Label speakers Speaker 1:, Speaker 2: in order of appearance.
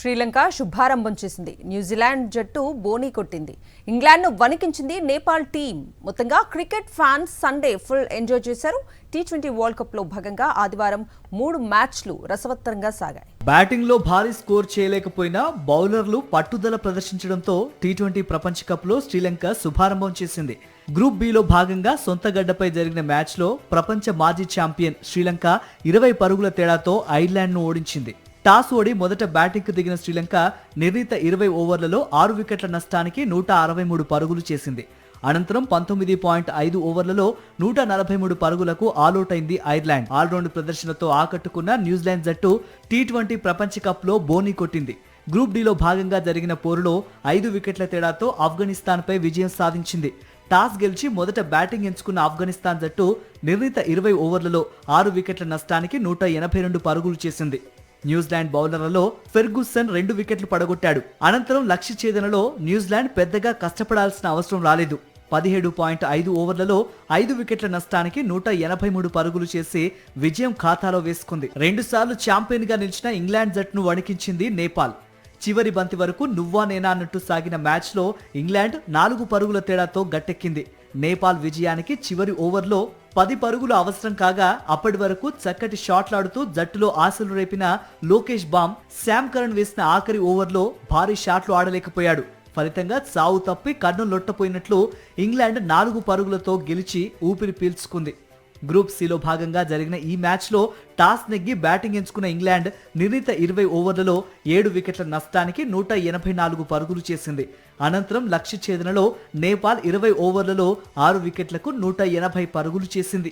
Speaker 1: శ్రీలంక శుభారంభం చేసింది. న్యూజిలాండ్ జట్టు బోనీ కొట్టింది. ఇంగ్లాండ్ను వణికించింది నేపాల్ టీం. మొత్తంగా cricket fans Sunday full enjoy చేశారు. టీ20 వరల్డ్ కప్ లో భాగంగా ఆదివారం 3 మ్యాచ్లు రసవత్తరంగా సాగాయి.
Speaker 2: బ్యాటింగ్ లో భారీ స్కోర్ చేయలేకపోయినా బౌలర్లు పట్టుదల ప్రదర్శించడంతో టీ20 ప్రపంచ కప్ లో శ్రీలంక శుభారంభం చేసింది. గ్రూప్ బిలో భాగంగా సొంత గడ్డపై జరిగిన మ్యాచ్ లో ప్రపంచ మాజీ ఛాంపియన్ శ్రీలంక 20 పరుగుల తేడాతో ఐర్లాండ్ ను ఓడించింది. టాస్ ఓడి మొదట బ్యాటింగ్ కు దిగిన శ్రీలంక నిర్ణీత 20 ఓవర్లలో 6 వికెట్ల నష్టానికి 163 పరుగులు చేసింది. అనంతరం 19.5 ఓవర్లలో 143 పరుగులకు ఆలౌట్ అయింది ఐర్లాండ్. ఆల్రౌండ్ ప్రదర్శనతో ఆకట్టుకున్న న్యూజిలాండ్ జట్టు టీ20 ప్రపంచ కప్ లో బోనీ కొట్టింది. గ్రూప్ డిలో భాగంగా జరిగిన పోరులో 5 వికెట్ల తేడాతో ఆఫ్ఘనిస్తాన్ పై విజయం సాధించింది. టాస్ గెలిచి మొదట బ్యాటింగ్ ఎంచుకున్న ఆఫ్ఘనిస్తాన్ జట్టు నిర్ణీత 20 ఓవర్లలో 6 వికెట్ల నష్టానికి 182 పరుగులు చేసింది. న్యూజిలాండ్ బౌలర్లలో ఫెర్గుసన్ 2 వికెట్లు పడగొట్టాడు. అనంతరం లక్ష్య ఛేదనలో న్యూజిలాండ్ పెద్దగా కష్టపడాల్సిన అవసరం రాలేదు. 17.5 ఓవర్లలో 5 వికెట్ల నష్టానికి 183 పరుగులు చేసి విజయం ఖాతాలో వేసుకుంది. 2 సార్లు ఛాంపియన్ గా నిలిచిన ఇంగ్లాండ్ జట్టును వణికించింది నేపాల్. చివరి బంతి వరకు నువ్వా నేనా అన్నట్టు సాగిన మ్యాచ్ లో ఇంగ్లాండ్ 4 పరుగుల తేడాతో గట్టెక్కింది. నేపాల్ విజయానికి చివరి ఓవర్లో 10 పరుగులు అవసరం కాగా అప్పటి వరకు చక్కటి షాట్లాడుతూ జట్టులో ఆశలు రేపిన లోకేష్ బామ్ శామ్ కరణ్ వేసిన ఆఖరి ఓవర్లో భారీ షాట్లు ఆడలేకపోయాడు. ఫలితంగా చావు తప్పి కన్ను లొట్టపోయినట్లు ఇంగ్లాండ్ 4 పరుగులతో గెలిచి ఊపిరి పీల్చుకుంది. గ్రూప్ సిలో భాగంగా జరిగిన ఈ మ్యాచ్ లో టాస్ నెగ్గి బ్యాటింగ్ ఎంచుకున్న ఇంగ్లాండ్ నిర్ణీత 20 ఓవర్లలో 7 వికెట్ల నష్టానికి 184 పరుగులు చేసింది. అనంతరం లక్ష్య ఛేదనలో నేపాల్ 20 ఓవర్లలో 6 వికెట్లకు 180 పరుగులు చేసింది.